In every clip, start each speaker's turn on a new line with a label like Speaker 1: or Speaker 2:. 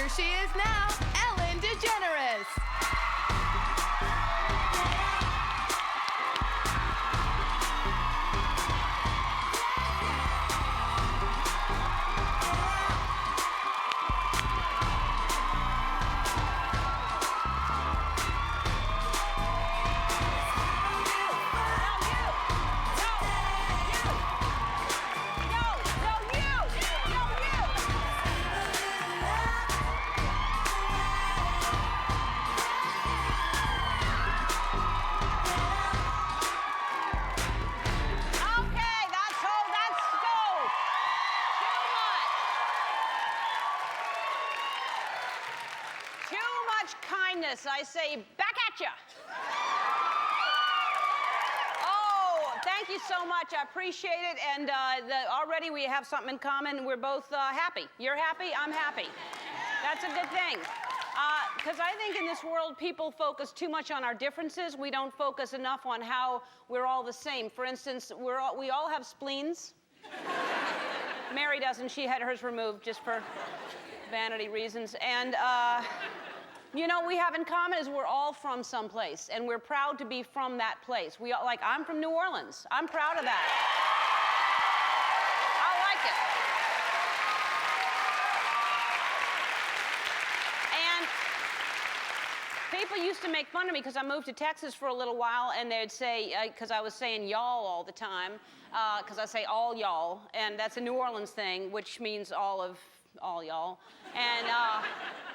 Speaker 1: Here she is now, Ellen DeGeneres.
Speaker 2: I say, back at ya. Oh, thank you so much. I appreciate it. And already we have something in common. We're both happy. You're happy, I'm happy. That's a good thing. Because I think in this world, people focus too much on our differences. We don't focus enough on how we're all the same. For instance, we all have spleens. Mary doesn't. She had hers removed just for vanity reasons. And you know, we have in common is we're all from someplace, and we're proud to be from that place. I'm from New Orleans. I'm proud of that. I like it. And people used to make fun of me because I moved to Texas for a little while, and they'd say, because I was saying y'all all the time, because I say all y'all, and that's a New Orleans thing, which means all y'all. And,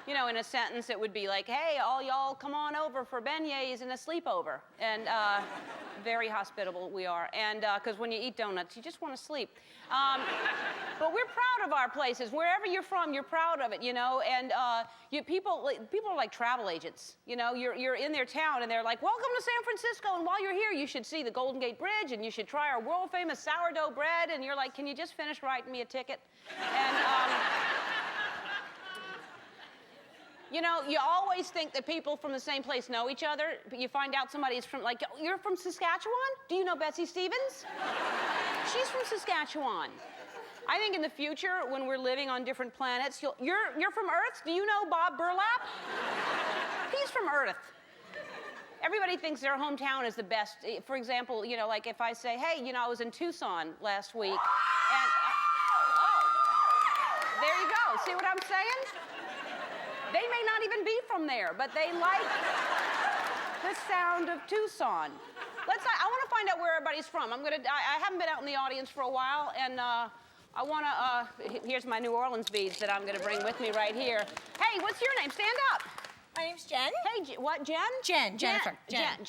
Speaker 2: you know, in a sentence, it would be like, hey, all y'all come on over for beignets and a sleepover. And very hospitable we are. And because when you eat donuts, you just want to sleep. But we're proud of our places. Wherever you're from, you're proud of it, you know. And people are like travel agents. You know, you're in their town, and they're like, welcome to San Francisco. And while you're here, you should see the Golden Gate Bridge, and you should try our world-famous sourdough bread. And you're like, can you just finish writing me a ticket? And you know, you always think that people from the same place know each other, but you find out somebody's from, like, you're from Saskatchewan? Do you know Betsy Stevens? She's from Saskatchewan. I think in the future, when we're living on different planets, you're from Earth? Do you know Bob Burlap? He's from Earth. Everybody thinks their hometown is the best. For example, you know, like if I say, hey, you know, I was in Tucson last week, and there you go. See what I'm saying? They may not even be from there, but they like the sound of Tucson. I want to find out where everybody's from. I haven't been out in the audience for a while, and I want to, here's my New Orleans beads that I'm going to bring with me right here. Hey, what's your name? Stand up.
Speaker 3: My name's Jen.
Speaker 2: Hey, what, Jen?
Speaker 3: Jen. Jennifer.
Speaker 2: Jen.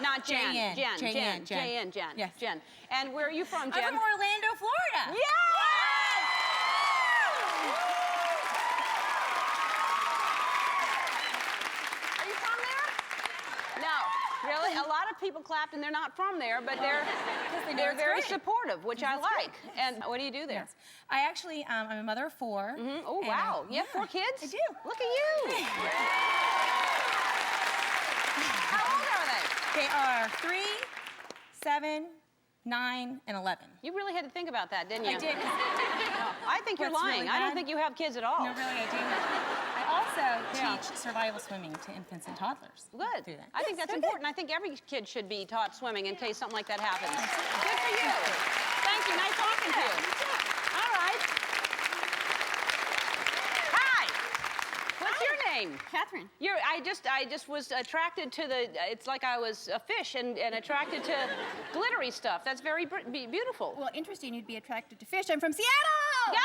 Speaker 2: Not Jen. Jen.
Speaker 3: Yes.
Speaker 2: Jen. And where are you from, Jen?
Speaker 3: I'm from Orlando, Florida.
Speaker 2: Yes! Really? A lot of people clapped, and they're not from there, but they're very supportive, which I like. And what do you do there?
Speaker 3: Yes. I actually, I'm a mother of 4.
Speaker 2: Mm-hmm. Oh, wow. You have 4 kids?
Speaker 3: I do.
Speaker 2: Look at you. How old are they?
Speaker 3: They are 3, 7, 9, and 11.
Speaker 2: You really had to think about that, didn't you?
Speaker 3: I did.
Speaker 2: I think you're lying.
Speaker 3: Really
Speaker 2: I don't think you have kids at all.
Speaker 3: No, really, I do. I also teach survival swimming to infants and toddlers.
Speaker 2: Good.
Speaker 3: Through that.
Speaker 2: I think that's important. I think every kid should be taught swimming in case something like that happens. Good for you. Thank you. Nice talking to you. All right. Hi. What's your name?
Speaker 4: Catherine.
Speaker 2: I just was attracted to it's like I was a fish and attracted to glittery stuff. That's very beautiful.
Speaker 4: Well, interesting you'd be attracted to fish. I'm from Seattle!
Speaker 2: Yeah!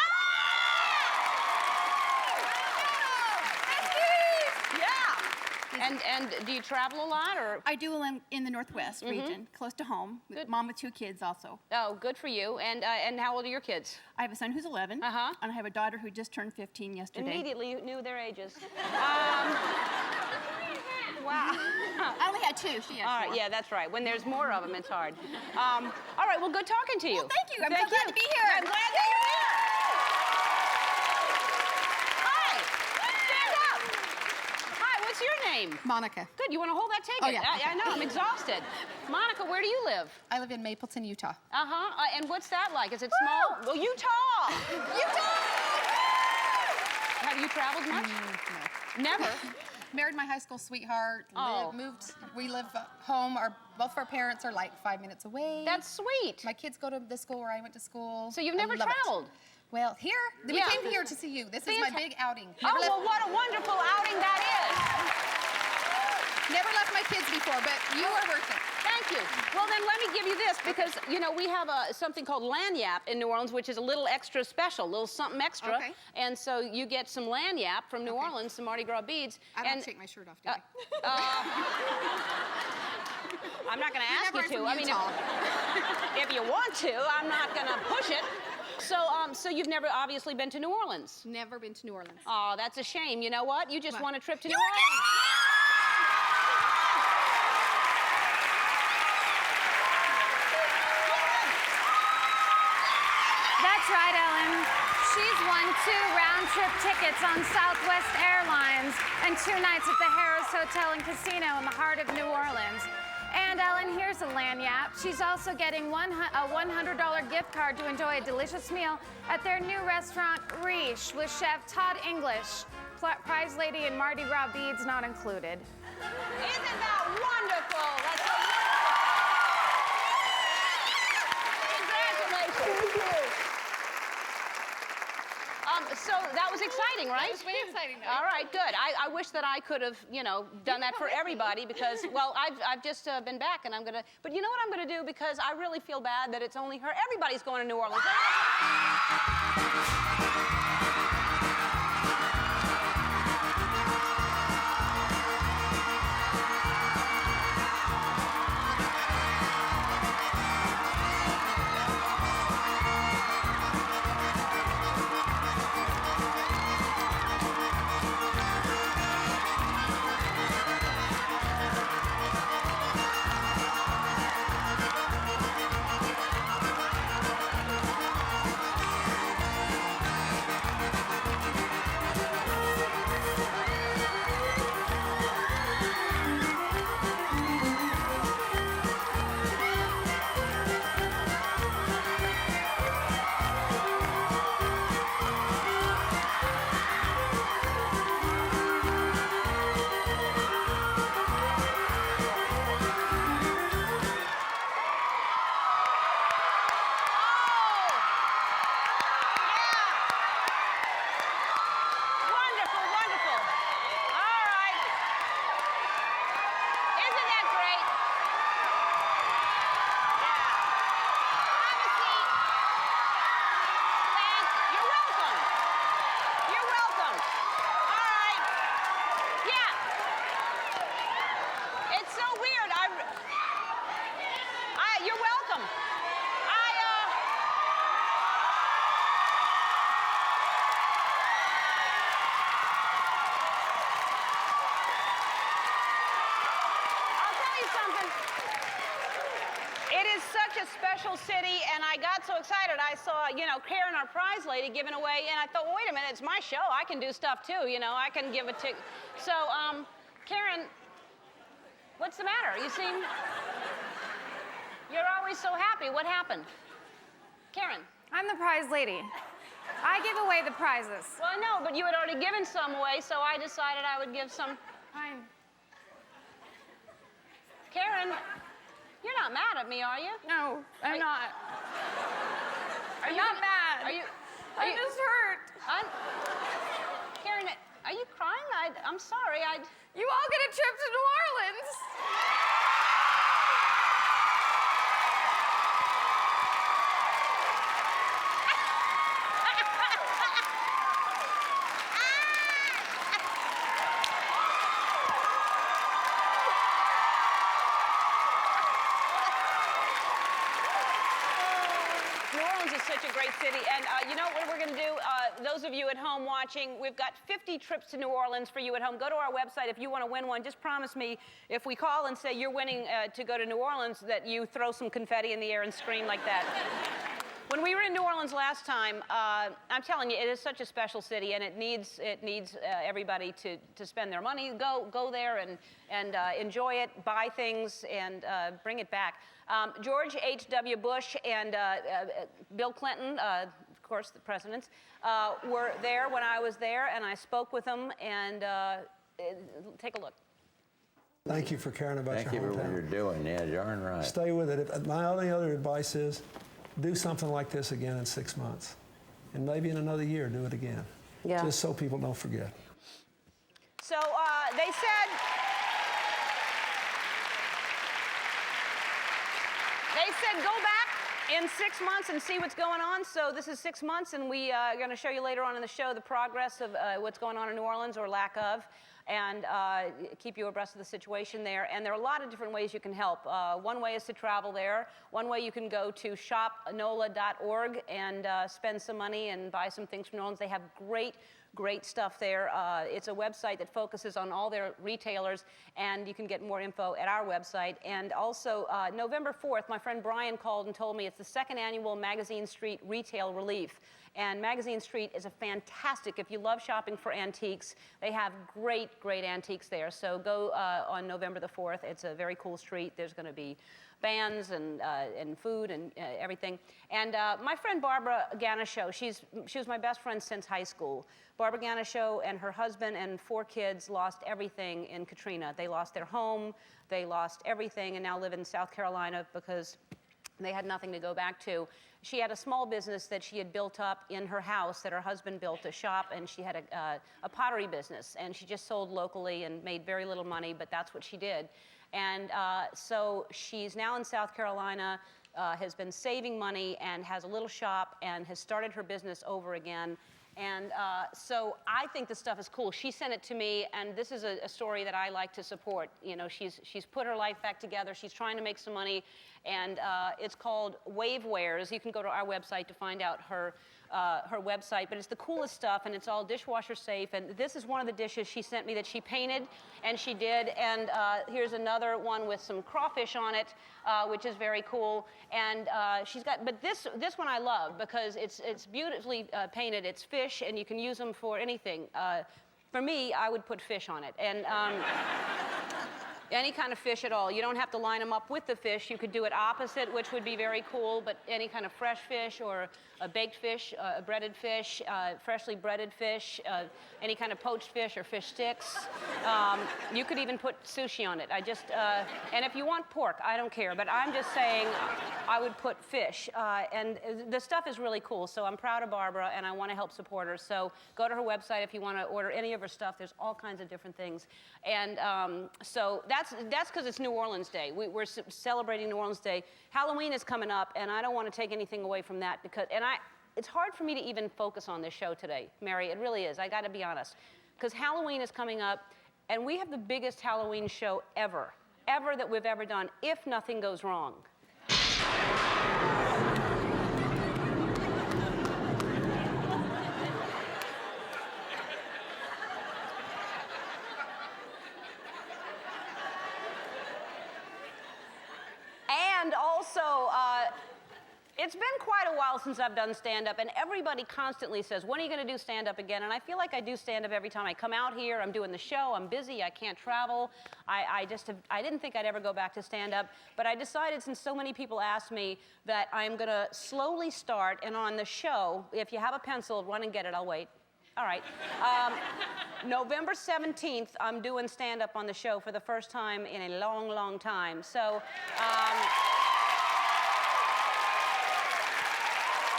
Speaker 2: And do you travel a lot, or?
Speaker 4: I do in the Northwest region, close to home.
Speaker 2: Good.
Speaker 4: Mom with 2 kids also.
Speaker 2: Oh, good for you. And how old are your kids?
Speaker 4: I have a son who's 11, and I have a daughter who just turned 15 yesterday.
Speaker 2: Immediately you knew their ages. Wow.
Speaker 4: I only had 2. She has 4.
Speaker 2: All right, yeah, that's right. When there's more of them, it's hard. All right, well, good talking to you.
Speaker 4: Well, thank you. I'm so glad to be here.
Speaker 2: I'm glad that you're here. Hi. Stand up. Hi, what's your name?
Speaker 4: Monica.
Speaker 2: Good. You want to hold that ticket?
Speaker 4: Oh, yeah.
Speaker 2: I know. I'm exhausted. Monica, where do you live?
Speaker 4: I live in Mapleton, Utah.
Speaker 2: And what's that like? Is it small? Well, Utah. Utah. Have you traveled much?
Speaker 4: No.
Speaker 2: Never?
Speaker 4: Married my high school sweetheart.
Speaker 2: Oh.
Speaker 4: We live home. Both of our parents are like 5 minutes away.
Speaker 2: That's sweet.
Speaker 4: My kids go to the school where I went to school.
Speaker 2: So you've
Speaker 4: I
Speaker 2: never
Speaker 4: love it.
Speaker 2: traveled?
Speaker 4: Well, here. We
Speaker 2: Yeah.
Speaker 4: came here to see you. This is my big outing.
Speaker 2: Oh, well, what a wonderful outing that
Speaker 4: Never left my kids before, but you are worth it.
Speaker 2: is. Thank you. Well, then let me give you this, because, you know, we have something called lanyap in New Orleans, which is a little extra special, a little something extra.
Speaker 4: Okay.
Speaker 2: And so you get some lanyap from New Orleans, some Mardi Gras beads.
Speaker 4: I don't take my shirt off, do I?
Speaker 2: I'm not going to ask you
Speaker 4: Never
Speaker 2: to.
Speaker 4: from
Speaker 2: I mean,
Speaker 4: Utah.
Speaker 2: if you want to, I'm not going to push it. So you've never obviously been to New Orleans?
Speaker 4: Never been to New Orleans.
Speaker 2: Oh, that's a shame. You know what? You just
Speaker 4: What?
Speaker 2: won a trip to New
Speaker 4: You
Speaker 2: Orleans.
Speaker 5: That's right, Ellen. She's won 2 round-trip tickets on Southwest Airlines and 2 nights at the Harrah's Hotel and Casino in the heart of New Orleans. And Ellen, here's a lanyap. She's also getting a $100 gift card to enjoy a delicious meal at their new restaurant, Riche, with Chef Todd English. Prize lady and Mardi Gras beads not included.
Speaker 2: Isn't that wonderful? That's so wonderful. Congratulations. So that was exciting, right?
Speaker 4: It was way exciting.
Speaker 2: All right, good. I wish that I could have, you know, done that for everybody because, well, I've just been back and I'm going to, but you know what I'm going to do because I really feel bad that it's only her. Everybody's going to New Orleans. Wonderful, wonderful. All right. Isn't that great? Yeah. Have a seat. You're welcome. You're welcome. All right. Yeah. It's so weird. You're welcome. I'll tell you something. It is such a special city, and I got so excited. I saw, you know, Karen, our prize lady, giving away, and I thought, well, wait a minute, it's my show. I can do stuff too, you know. I can give a ticket. So, Karen, what's the matter? You seem... You're always so happy. What happened? Karen.
Speaker 5: I'm the prize lady. I give away the prizes.
Speaker 2: Well, I know, but you had already given some away, so I decided I would give some.
Speaker 5: Fine.
Speaker 2: Karen, you're not mad at me, are you?
Speaker 5: No, I'm not.
Speaker 2: Are
Speaker 5: I'm
Speaker 2: you
Speaker 5: not mad.
Speaker 2: Are you?
Speaker 5: I'm just hurt.
Speaker 2: Karen, are you crying? I'm sorry.
Speaker 5: You all get a trip to New Orleans.
Speaker 2: New Orleans is such a great city, and you know what we're going to do? Those of you at home watching, we've got 50 trips to New Orleans for you at home. Go to our website if you want to win one. Just promise me if we call and say you're winning to go to New Orleans that you throw some confetti in the air and scream like that. When we were in New Orleans last time, I'm telling you, it is such a special city, and it needs everybody to spend their money. Go there and enjoy it, buy things, and bring it back. George H.W. Bush and Bill Clinton, of course, the presidents, were there when I was there, and I spoke with them, and take a look.
Speaker 6: Thank you for caring about
Speaker 7: Thank
Speaker 6: your
Speaker 7: you for what
Speaker 6: hometown.
Speaker 7: you're doing. Yeah, darn right.
Speaker 6: Stay with it. My only other advice is do something like this again in 6 months. And maybe in another year, do it again.
Speaker 8: Yeah.
Speaker 6: Just so people don't forget.
Speaker 2: So they said go back in 6 months and see what's going on. So this is 6 months, and we are going to show you later on in the show the progress of what's going on in New Orleans, or lack of, and keep you abreast of the situation there. And there are a lot of different ways you can help. One way is to travel there. One way, you can go to shopnola.org and spend some money and buy some things from New Orleans. They have great stuff there. It's a website that focuses on all their retailers, and you can get more info at our website. And also, November 4th, my friend Brian called and told me it's the second annual Magazine Street Retail Relief. And Magazine Street is a fantastic, if you love shopping for antiques, they have great antiques there. So go on November the 4th. It's a very cool street. There's going to be bands and food and everything. And my friend Barbara Ganishow, she was my best friend since high school. Barbara Ganishow and her husband and 4 kids lost everything in Katrina. They lost their home, they lost everything, and now live in South Carolina because they had nothing to go back to. She had a small business that she had built up in her house that her husband built, a shop, and she had a pottery business. And she just sold locally and made very little money, but that's what she did. And so she's now in South Carolina, has been saving money, and has a little shop, and has started her business over again. And so I think this stuff is cool. She sent it to me, and this is a story that I like to support. You know, she's put her life back together. She's trying to make some money, and it's called Wavewares. You can go to our website to find out her website, but it's the coolest stuff, and it's all dishwasher safe. And this is one of the dishes she sent me that she painted, and she did. And here's another one with some crawfish on it, which is very cool. And she's got, but this one I love because it's beautifully painted. It's fish, and you can use them for anything. For me, I would put fish on it, and any kind of fish at all. You don't have to line them up with the fish. You could do it opposite, which would be very cool, but any kind of fresh fish, or a baked fish, a breaded fish, freshly breaded fish, any kind of poached fish or fish sticks. You could even put sushi on it. And if you want pork, I don't care, but I'm just saying I would put fish. And the stuff is really cool, so I'm proud of Barbara, and I want to help support her. So go to her website if you want to order any of her stuff. There's all kinds of different things. And so that's because it's New Orleans Day. We're celebrating New Orleans Day. Halloween is coming up, and I don't want to take anything away from that it's hard for me to even focus on this show today, Mary. It really is. I got to be honest, because Halloween is coming up, and we have the biggest Halloween show ever that we've ever done, if nothing goes wrong. And also, it's been quite a while since I've done stand-up, and everybody constantly says, when are you going to do stand-up again? And I feel like I do stand-up every time I come out here. I'm doing the show. I'm busy. I can't travel. I didn't think I'd ever go back to stand-up, but I decided, since so many people asked me, that I'm going to slowly start, and on the show, if you have a pencil, run and get it. I'll wait. All right. November 17th, I'm doing stand-up on the show for the first time in a long time. So,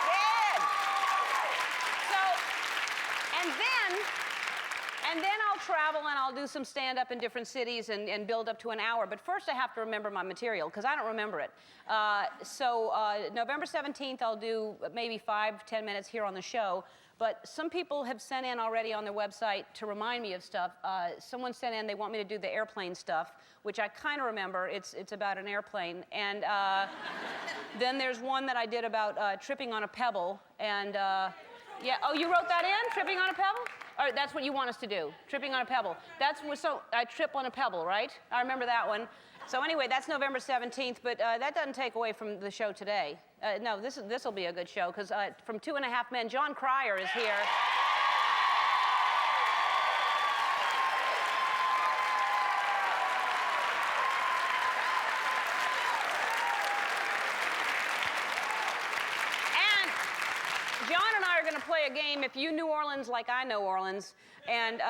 Speaker 2: good. So, and then I'll travel, and I'll do some stand-up in different cities and build up to an hour. But first I have to remember my material, because I don't remember it. So November 17th, I'll do maybe 5-10 minutes here on the show. But some people have sent in already on their website to remind me of stuff. Someone sent in, they want me to do the airplane stuff, which I kind of remember. It's about an airplane. And then there's one that I did about tripping on a pebble. And yeah, oh, you wrote that in? Tripping on a pebble? Or that's what you want us to do, tripping on a pebble. So I trip on a pebble, right? I remember that one. So anyway, that's November 17th, but that doesn't take away from the show today. No, this will be a good show, because from 2.5 Men, Jon Cryer is here. And John and play a game, If You Knew Orleans Like I Know Orleans. And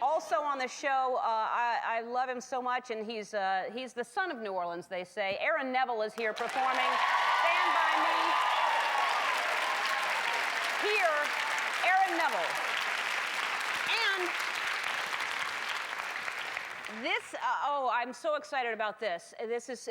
Speaker 2: also on the show, I love him so much, and he's the son of New Orleans, they say. Aaron Neville is here performing. Stand by me. Here, Aaron Neville. And this, I'm so excited about this. This is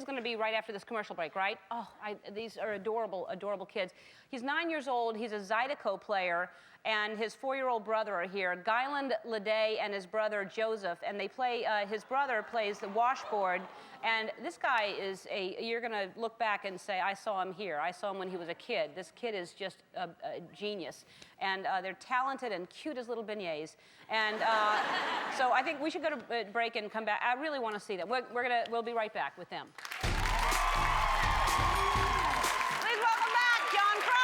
Speaker 2: going to be right after this commercial break, right? Oh, these are adorable, adorable kids. He's 9 years old. He's a Zydeco player, and his 4-year-old brother are here, Guyland Leday and his brother Joseph, and they play. His brother plays the washboard, and this guy is you're going to look back and say, I saw him here. I saw him when he was a kid. This kid is just a genius, and they're talented and cute as little beignets. And so I think we should go to break and come back. I really want to see them. We'll be right back with them. Please welcome back Jon Cryer.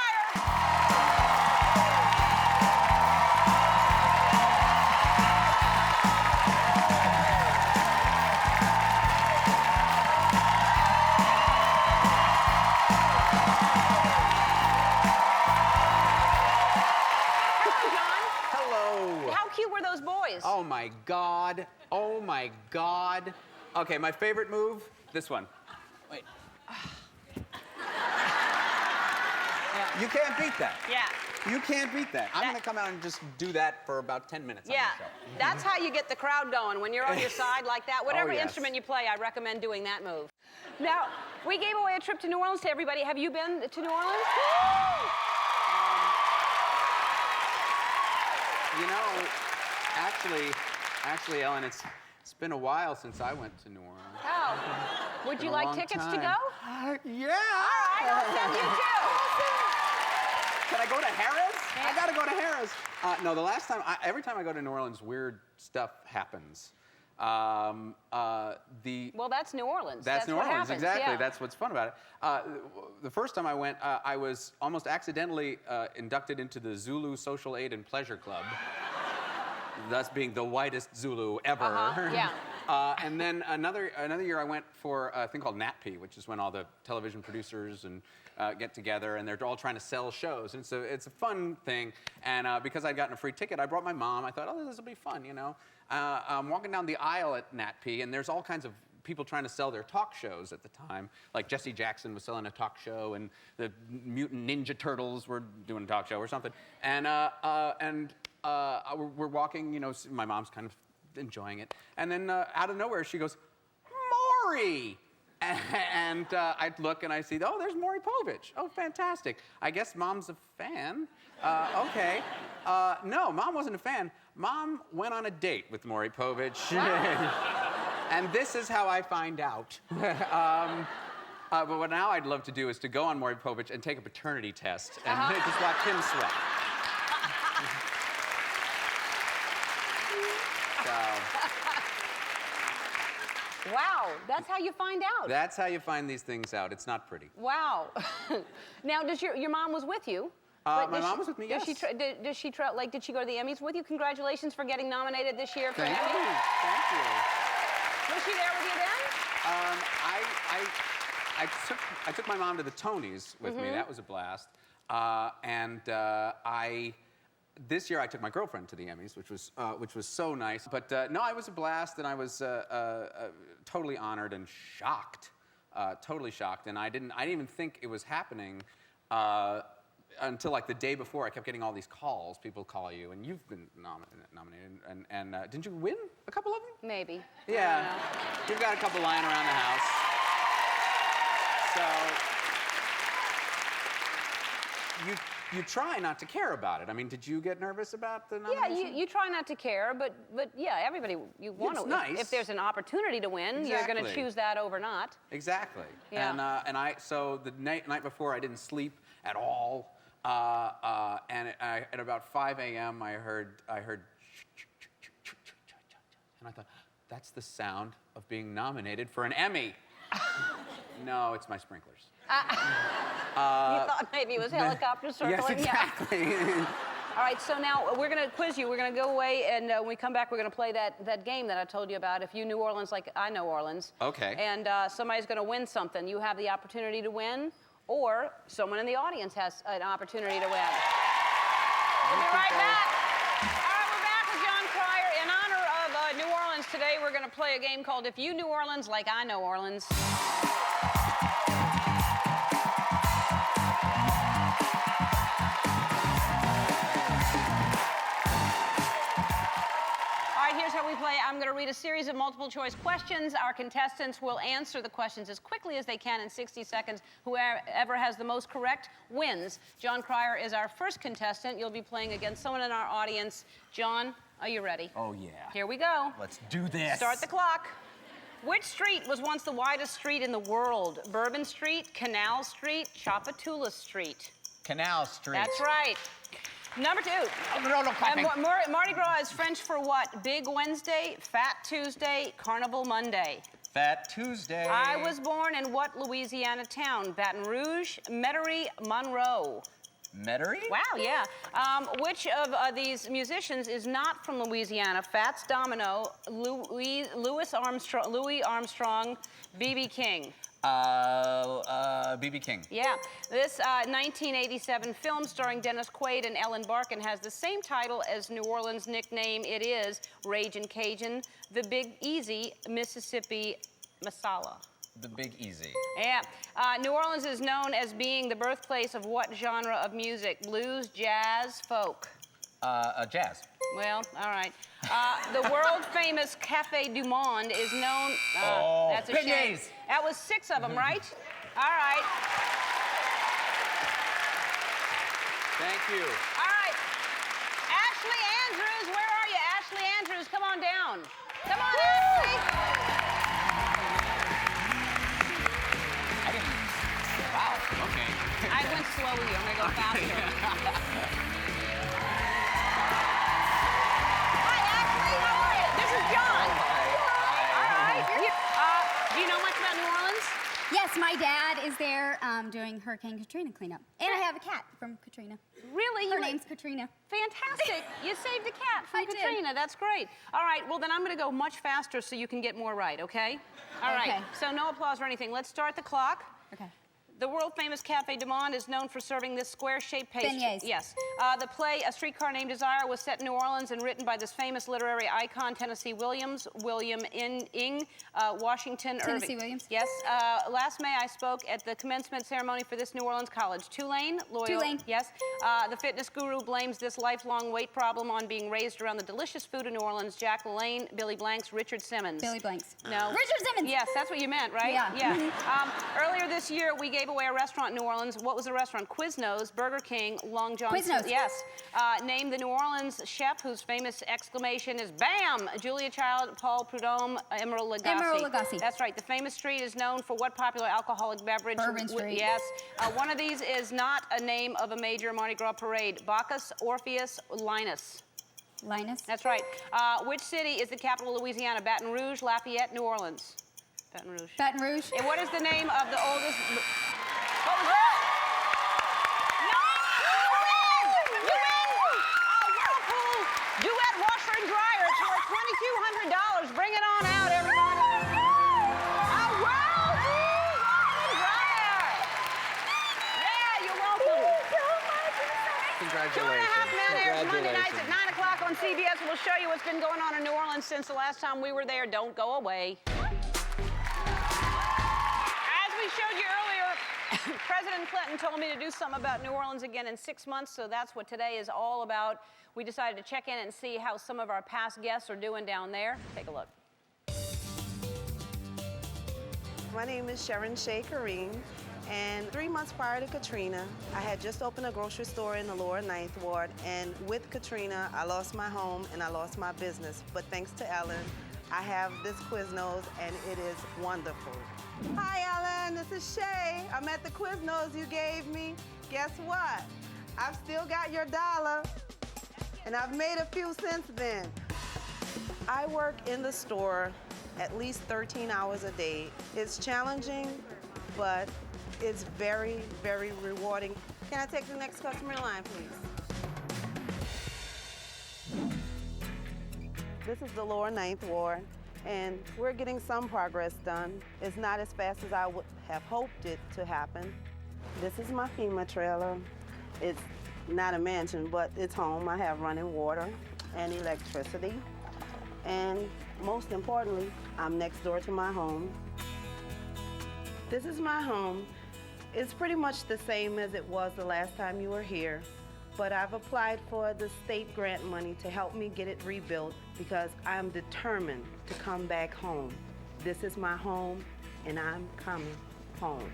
Speaker 7: Oh my God. Oh my God. Okay, my favorite move, this one. Wait. You can't beat that.
Speaker 2: Yeah.
Speaker 7: You can't beat that. I'm going to come out and just do that for about 10 minutes on the show.
Speaker 2: That's how you get the crowd going. When you're on your side like that, whatever
Speaker 7: yes.
Speaker 2: instrument you play, I recommend doing that move. Now, we gave away a trip to New Orleans to everybody. Have you been to New Orleans?
Speaker 7: You know, actually, Ellen, it's been a while since I went to New Orleans.
Speaker 2: Oh. Would you like tickets to go?
Speaker 7: Yeah.
Speaker 2: All right, I'll send you two.
Speaker 7: Can I go to Harrah's? Yeah. I gotta go to Harrah's. No, the last time, every time I go to New Orleans, weird stuff happens.
Speaker 2: Well, that's New Orleans.
Speaker 7: That's New
Speaker 2: what
Speaker 7: Orleans,
Speaker 2: happens.
Speaker 7: exactly.
Speaker 2: Yeah.
Speaker 7: That's what's fun about it. The first time I went, I was almost accidentally inducted into the Zulu Social Aid and Pleasure Club. Thus being the whitest Zulu ever.
Speaker 2: Yeah.
Speaker 7: And then another year I went for a thing called NatP, which is when all the television producers and get together and they're all trying to sell shows. And so it's a fun thing. And because I'd gotten a free ticket, I brought my mom. I thought, oh, this will be fun, you know. I'm walking down the aisle at NatP, and there's all kinds of people trying to sell their talk shows at the time. Like Jesse Jackson was selling a talk show, and the Mutant Ninja Turtles were doing a talk show or something. And we're walking, you know, my mom's kind of enjoying it. And then out of nowhere, she goes, Maury! And I look and I see, oh, there's Maury Povich. Oh, fantastic. I guess Mom's a fan. Okay. No, Mom wasn't a fan. Mom went on a date with Maury Povich. And this is how I find out. But what now I'd love to do is to go on Maury Povich and take a paternity test and just watch him sweat.
Speaker 2: Wow, that's how you find out.
Speaker 7: That's how you find these things out. It's not pretty.
Speaker 2: Wow. Now, does your mom was with you?
Speaker 7: My mom was with me, yes.
Speaker 2: Did she go to the Emmys with you? Congratulations for getting nominated this year for Emmy.
Speaker 7: Thank you.
Speaker 2: Was she there with you then?
Speaker 7: I took my mom to the Tonys with me. That was a blast. This year I took my girlfriend to the Emmys, which was so nice. But no, it was a blast, and I was totally honored and shocked, totally shocked. And I didn't even think it was happening until like the day before. I kept getting all these calls. People call you, and you've been nominated. And didn't you win a couple of them?
Speaker 2: Maybe.
Speaker 7: Yeah, you've got a couple lying around the house. So. You try not to care about it. I mean, did you get nervous about the nomination?
Speaker 2: Yeah, you try not to care, but yeah, everybody, you want to.
Speaker 7: Nice.
Speaker 2: If there's an opportunity to win, you're going to choose that over not.
Speaker 7: Exactly.
Speaker 2: Yeah.
Speaker 7: So the night before, I didn't sleep at all, and at about 5 a.m. I heard, and I thought, that's the sound of being nominated for an Emmy. No, it's my sprinklers.
Speaker 2: You thought maybe it was helicopter circling?
Speaker 7: Yes, exactly.
Speaker 2: Yeah. All right, so now we're going to quiz you. We're going to go away, and when we come back, we're going to play that game that I told you about, If You Knew Orleans Like I Know Orleans.
Speaker 7: Okay.
Speaker 2: And somebody's going to win something. You have the opportunity to win, or someone in the audience has an opportunity to win. We'll be right back. All right, we're back with Jon Cryer. In honor of New Orleans today, we're going to play a game called If You Knew Orleans Like I Know Orleans. Here's how we play. I'm going to read a series of multiple choice questions. Our contestants will answer the questions as quickly as they can in 60 seconds. Whoever has the most correct wins. Jon Cryer is our first contestant. You'll be playing against someone in our audience. Jon, are you ready?
Speaker 8: Oh, yeah.
Speaker 2: Here we go.
Speaker 8: Let's do this.
Speaker 2: Start the clock. Which street was once the widest street in the world? Bourbon Street, Canal Street, Chapatula Street?
Speaker 8: Canal Street.
Speaker 2: That's right. Number 2.
Speaker 8: No, clapping.
Speaker 2: Mardi Gras is French for what? Big Wednesday, Fat Tuesday, Carnival Monday.
Speaker 8: Fat Tuesday.
Speaker 2: I was born in what Louisiana town? Baton Rouge, Metairie, Monroe.
Speaker 8: Metairie?
Speaker 2: Wow, yeah. Which of these musicians is not from Louisiana? Fats Domino, Louis Armstrong, B.B. King.
Speaker 8: B.B. King.
Speaker 2: Yeah. This 1987 film starring Dennis Quaid and Ellen Barkin has the same title as New Orleans' nickname. It is Ragin' Cajun, The Big Easy, Mississippi Masala.
Speaker 8: The Big Easy.
Speaker 2: Yeah. New Orleans is known as being the birthplace of what genre of music? Blues, jazz, folk?
Speaker 8: Jazz.
Speaker 2: Well, all right. The world-famous Café du Monde is known... that's a shame.
Speaker 8: beignets.
Speaker 2: That was 6 of them, right? All right.
Speaker 7: Thank you.
Speaker 2: All right. Ashley Andrews, where are you? Ashley Andrews, come on down. Come on, Ashley.
Speaker 8: Wow, okay.
Speaker 2: I went slow with you. I'm going to go faster. Hi, Ashley. How are you? This is Jon. All right. Do you know much about New Orleans?
Speaker 9: Yes, my dad is there doing Hurricane Katrina cleanup. And I have a cat from Katrina.
Speaker 2: Really?
Speaker 9: Her name's Katrina.
Speaker 2: Fantastic. You saved a cat from
Speaker 9: I did.
Speaker 2: Katrina. That's great. All right, well, then I'm going to go much faster so you can get more right, okay? All right.
Speaker 9: Okay.
Speaker 2: So no applause or anything. Let's start the clock.
Speaker 9: Okay.
Speaker 2: The world-famous Café du Monde is known for serving this square-shaped pastry.
Speaker 9: Beignets.
Speaker 2: Yes. The play A Streetcar Named Desire was set in New Orleans and written by this famous literary icon, Tennessee Williams, Washington
Speaker 9: Tennessee
Speaker 2: Irving.
Speaker 9: Williams.
Speaker 2: Yes. Last May, I spoke at the commencement ceremony for this New Orleans college. Tulane, loyal.
Speaker 9: Tulane.
Speaker 2: Yes. The fitness guru blames this lifelong weight problem on being raised around the delicious food of New Orleans. Jack LaLanne, Billy Blanks, Richard Simmons.
Speaker 9: Billy Blanks.
Speaker 2: No.
Speaker 9: Richard Simmons.
Speaker 2: Yes, that's what you meant, right?
Speaker 9: Yeah.
Speaker 2: Yeah. Earlier this year, we gave away a restaurant in New Orleans. What was the restaurant? Quiznos, Burger King, Long John.
Speaker 9: Quiznos.
Speaker 2: Yes. Name the New Orleans chef whose famous exclamation is "Bam!" Julia Child, Paul Prudhomme, Emeril Lagasse.
Speaker 9: Emeril Lagasse.
Speaker 2: That's right. The famous street is known for what popular alcoholic beverage?
Speaker 9: Bourbon Street.
Speaker 2: Yes. One of these is not a name of a major Mardi Gras parade. Bacchus, Orpheus, Linus.
Speaker 9: Linus.
Speaker 2: That's right. Which city is the capital of Louisiana? Baton Rouge, Lafayette, New Orleans. Baton Rouge.
Speaker 9: Baton Rouge.
Speaker 2: And what is the name of the oldest... What was that? No! You win! You win! Whirlpool Duet Washer and Dryer. It's worth $2,200. Bring it on out, everybody. A Whirlpool Washer and Dryer. Yeah, you're welcome.
Speaker 7: Congratulations.
Speaker 2: 2.5 Man airs Monday nights at 9 o'clock on CBS. We'll show you what's been going on in New Orleans since the last time we were there. Don't go away. As we showed you earlier, President Clinton told me to do something about New Orleans again in 6 months, so that's what today is all about. We decided to check in and see how some of our past guests are doing down there. Take a look.
Speaker 10: My name is Sharon Shea Kareem, and 3 months prior to Katrina, I had just opened a grocery store in the lower 9th Ward, and with Katrina, I lost my home and I lost my business. But thanks to Ellen, I have this Quiznos, and it is wonderful. Hi, Ellen, this is Shay. I'm at the Quiznos you gave me. Guess what? I've still got your dollar, and I've made a few since then. I work in the store at least 13 hours a day. It's challenging, but it's very, very rewarding. Can I take the next customer in line, please? This is the lower 9th Ward, and we're getting some progress done. It's not as fast as I would have hoped it to happen. This is my FEMA trailer. It's not a mansion, but it's home. I have running water and electricity. And most importantly, I'm next door to my home. This is my home. It's pretty much the same as it was the last time you were here, but I've applied for the state grant money to help me get it rebuilt because I'm determined to come back home. This is my home, and I'm coming home.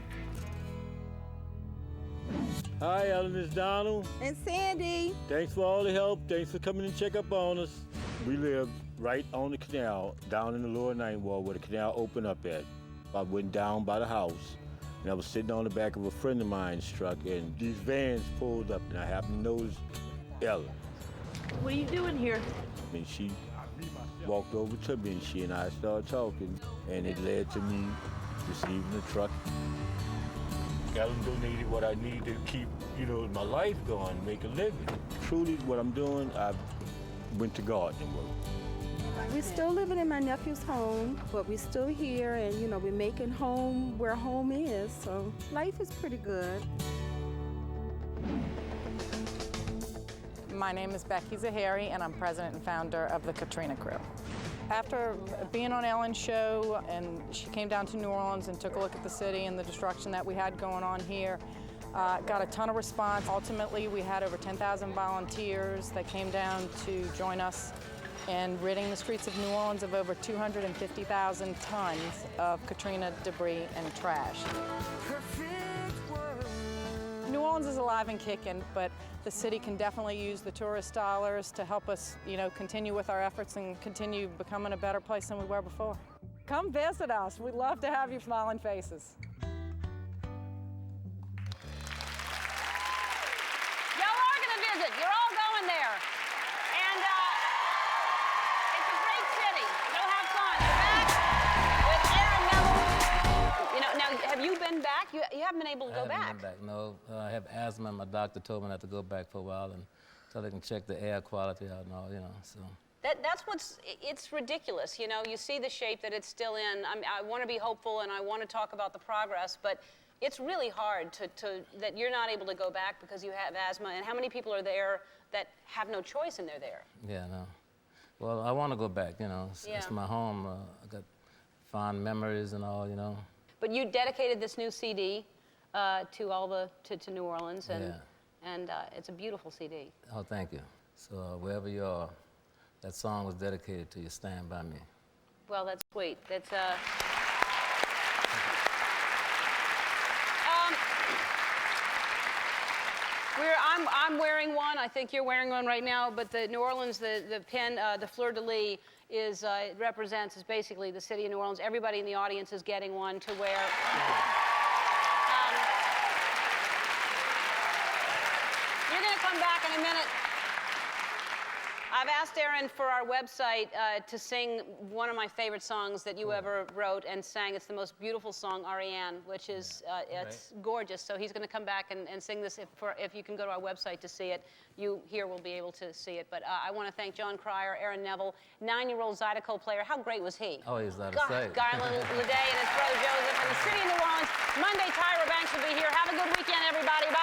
Speaker 11: Hi, Ellen, it's Donald.
Speaker 12: And Sandy.
Speaker 11: Thanks for all the help. Thanks for coming and check up on us. We live right on the canal, down in the lower ninth ward where the canal opened up at. I went down by the house, and I was sitting on the back of a friend of mine's truck, and these vans pulled up, and I happened to notice Ellen.
Speaker 12: What are you doing here?
Speaker 11: And she walked over to me, and she and I started talking, and it led to me receiving the truck. Ellen donated what I need to keep, my life going, make a living. Truly, what I'm doing, I went to gardening work.
Speaker 12: We're still living in my nephew's home, but we're still here, and we're making home where home is, so life is pretty good.
Speaker 13: My name is Becky Zahari, and I'm president and founder of the Katrina Crew. After being on Ellen's show, and she came down to New Orleans and took a look at the city and the destruction that we had going on here, got a ton of response. Ultimately, we had over 10,000 volunteers that came down to join us in ridding the streets of New Orleans of over 250,000 tons of Katrina debris and trash. New Orleans is alive and kicking, but the city can definitely use the tourist dollars to help us, continue with our efforts and continue becoming a better place than we were before. Come visit us. We'd love to have your smiling faces.
Speaker 2: Y'all are going to visit. You're all going there. And it's a great city. Go have fun. You're back with Aaron Neville. Now, have you been back? You haven't been able to go back.
Speaker 14: I haven't been back, no. I have asthma, and my doctor told me not to go back for a while until they can check the air quality out and all, so.
Speaker 2: That's it's ridiculous, You see the shape that it's still in. I want to be hopeful, and I want to talk about the progress, but it's really hard that you're not able to go back because you have asthma. And how many people are there that have no choice and they're there?
Speaker 14: Yeah, no. Well, I want to go back, It's my home. I got fond memories and all,
Speaker 2: But you dedicated this new CD to New Orleans, and it's a beautiful CD.
Speaker 14: Oh, thank you. So wherever you are, that song was dedicated to you. Stand by me.
Speaker 2: Well, that's sweet. That's I'm wearing one. I think you're wearing one right now. But the New Orleans, the pin, the fleur-de-lis is it represents basically the city of New Orleans. Everybody in the audience is getting one to wear. You're going to come back in a minute. I've asked Aaron for our website to sing one of my favorite songs that you ever wrote and sang. It's the most beautiful song, Ariane, which is it's gorgeous. So he's going to come back and sing this. If you can go to our website to see it, you here will be able to see it. But I want to thank Jon Cryer, Aaron Neville, 9-year-old Zydeco player. How great was he?
Speaker 14: Oh, he's out of sight.
Speaker 2: Garland Leday and his brother Joseph, and the city of New Orleans. Monday, Tyra Banks will be here. Have a good weekend, everybody. Bye.